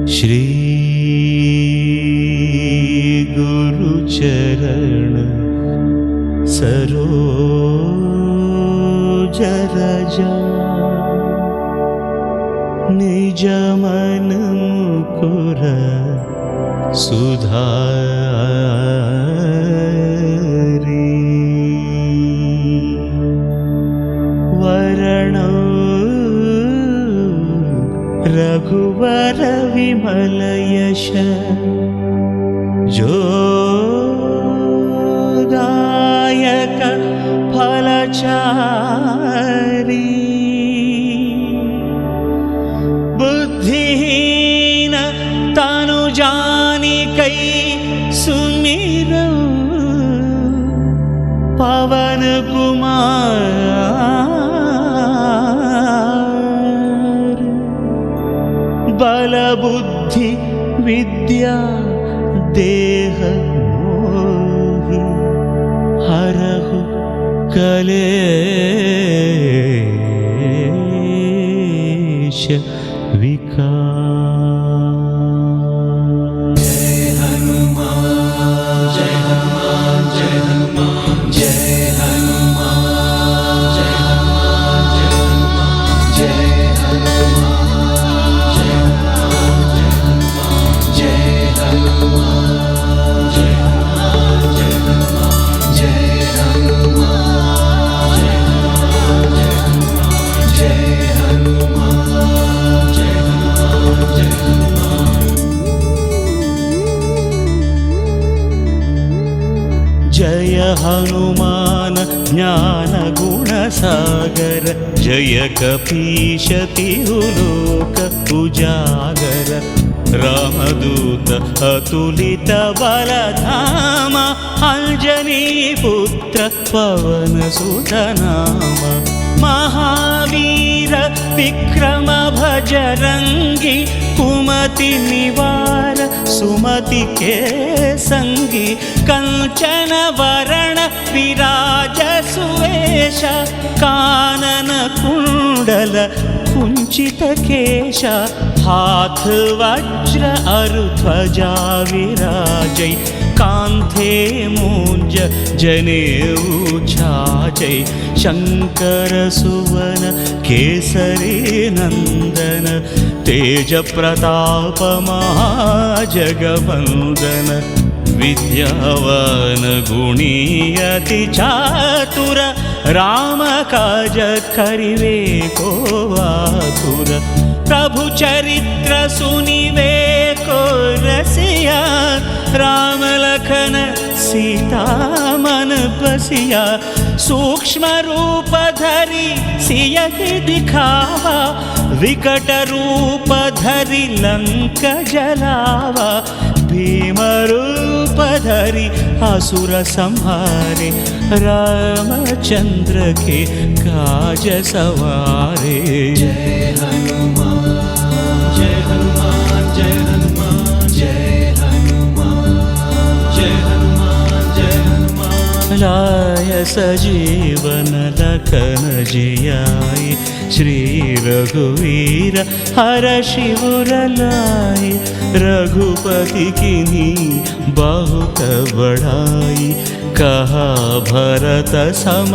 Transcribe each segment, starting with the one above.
श्री गुरुचरण सरोज रजा निज मन मुकुर सुधारी वरण रघुवर विमल यश जोदायक फलचारी बुद्धिहीन तनु जानिकै सुमिरौ पवन कुमार बल बुद्धि विद्या देह मोहि हरहु कलेश विकार। जय हनुमान जय हनुमान जय हनुमान जय हनुमान जय हनुमान जय हनुमान जय हनुमान जय हनुमान जय हनुमान जय हनुमान जय हनुमान जय हनुमान जय हनुमान जय हनुमान जय हनुमान ज्ञान गुण सागर जय कपीश तिहुलोक उजागर रामदूत अतुलित बलधाम अंजनी पुत्र पवन सुत नाम महावीर विक्रम भजरंगी कुमति निवार सुमति के संगी कंचन वरण विराज सुवेश कानन कुंडल कुंचित केश हाथ वज्र अरु ध्वजा विराजै कांधे मूंज जनेऊ छाजै शंकर सुवन केसरी नंदन तेज प्रताप महाजगवंदन विद्यावान गुणी अति चातुर राम काज करिवे को आतुर प्रभु चरित्र सुनिवे को रसिया राम लखन सीता मन बसिया सूक्ष्म रूप धरि सियहि दिखावा विकट रूप धरि लंक जलावा भीम रूप धरि असुर संहारे रामचंद्र के काज सवारे। जय हनुमान जय हनुमान जय हनुमान जय हनुमान जय हनुमान जय हनुमान लाय सजीवन लखन जियाय श्री रघुवीर हर शिवर लाय रघुपति कीन्ही बहुत बड़ाई कहा भरत सम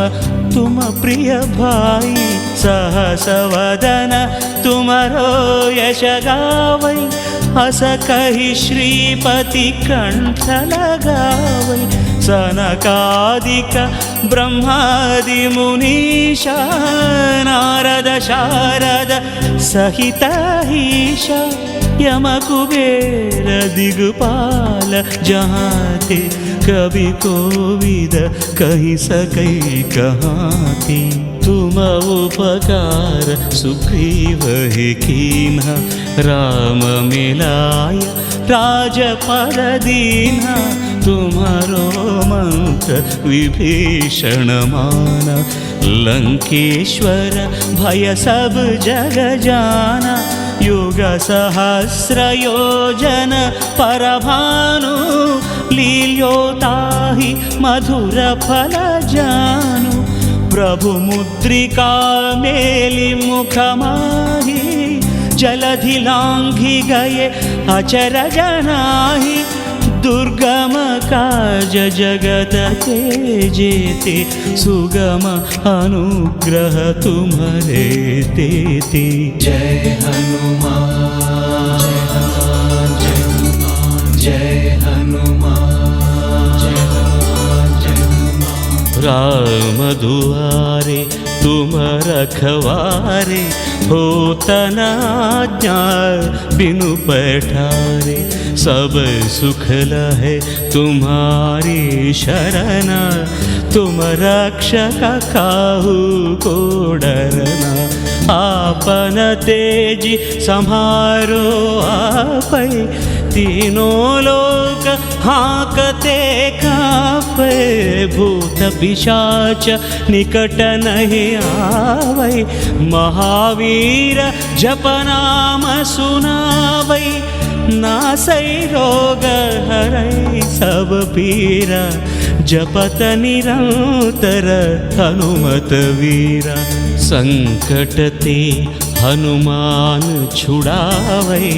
तुम प्रिय भाई सहस वदन तुमरो यश गावै हस कहि श्रीपति कंठ लगावै सनकादिक ब्रह्मादि मुनीशा नारद शारद सहित ईशा यम कुबेर दिगपाल जहाँते कवि कोविद कहि सकै कहाँते तुम उपकार सुग्रीव ही कीन्हा राम मिलाय राजपद दीन्हा तुम्हारो मंत्र विभीषण माना लंकेश्वर भय सब जग जाना युग सहस्र योजन परभानु लील्योताहि मधुर फल जानु प्रभु मुद्रिका मेलि मुख माहि जलधि लांघि गए अचरज नाही, दुर्गम काज जगत के जेते, सुगम अनुग्रह तुम्हारे देते। जय हनुमान जय हनुमान जय हनुमान जय हनुमान जय हनुमान। राम दुआरे तुम रखवारे, होत न आज्ञा बिनु पैठारे, सब सुख लहे तुम्हारी शरण, तुम रक्षक काहू को डरना। आपन तेज सम्हारो आपै, तीनों लोक हाँकते कापै, भूत पिशाच निकट नहीं आवै, महावीर जप नाम सुनावै, नासै रोग हरै सब पीरा, जपत निरंतर हनुमत वीरा। संकट ते हनुमान छुड़ावै,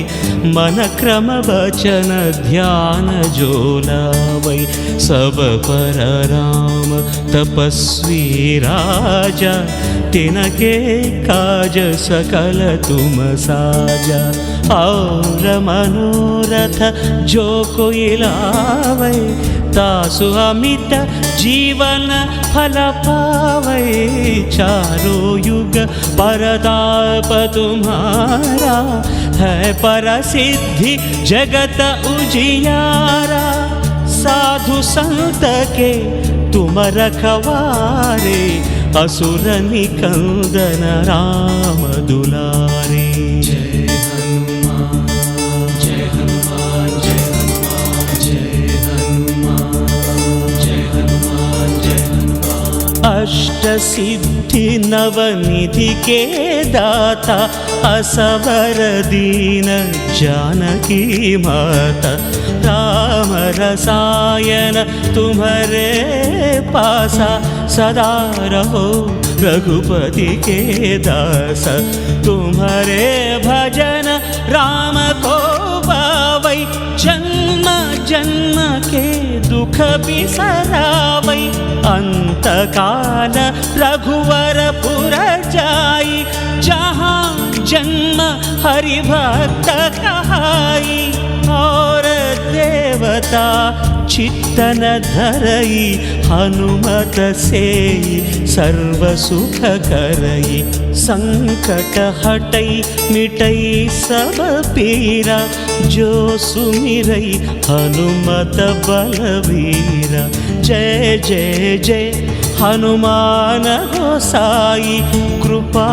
मन क्रम वचन ध्यान जो लावै, सब पर राम तपस्वी राजा, तिनके काज सकल तुम साजा। और मनोरथ जो कोई लावै, तासु अमित जीवन फल पावै, चारों युग परताप तुम्हारा, है परसिद्धि जगत उजियारा। साधु संत के तुम रखवारे, असुर निकंदन राम दुलारे। जय हनुमान जय हनुमान जय हनुमान जय हनुमान जय हनुमान जय हनुमान। अष्ट सिद्धि नवनिधि के दाता, असवर दीन जानकी माता, राम रसायन तुम्हारे पासा, सदा रहो रघुपति के दास। तुम्हारे भजन राम को पावै, जन्म जन्म के दुख बिसरावै, अंत काल रघुवर पुर जाई, जहाँ जन्म हरि भक्त कहाई। और देवता चित्तन धरई, हनुमत से सर्व सुख करई, संकट हटई मिटई सब पीरा, जो सुमिरई हनुमत बलवीरा। जय जय जय हनुमान गोसाई, कृपा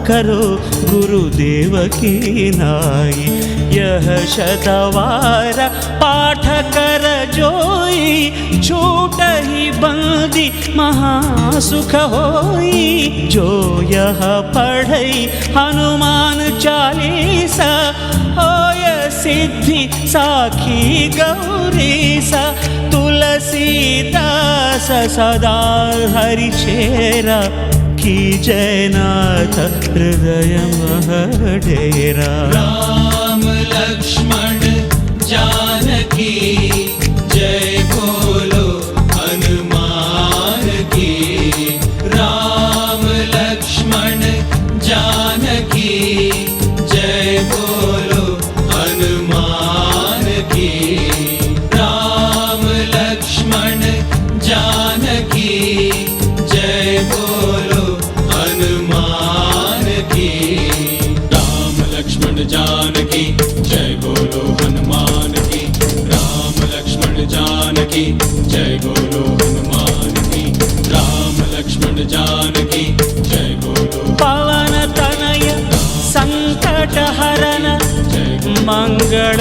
करो गुरुदेव की नाई। यह शतवार पाठ कर जोई, छूट ही बंदी महासुख होई। जो यह पढ़ई हनुमान चालीसा, होय सिद्धि साखी गौरीसा। तुलसीदास सदा हरि चेरा, की जयनाथ हृदय मह डेरा। राम लक्ष्मण जानकी जय बोलो हनुमान की। राम लक्ष्मण जानकी जय बोलो हनुमान की। राम लक्ष्मण जानकी जय बोलो हनुमान की। राम लक्ष्मण जानकी जय बोलो हनुमान की। राम लक्ष्मण जानकी जय बोलो हनुमान की। राम लक्ष्मण जानकी जय बोलो। पवन तनय संकट हरन मंगल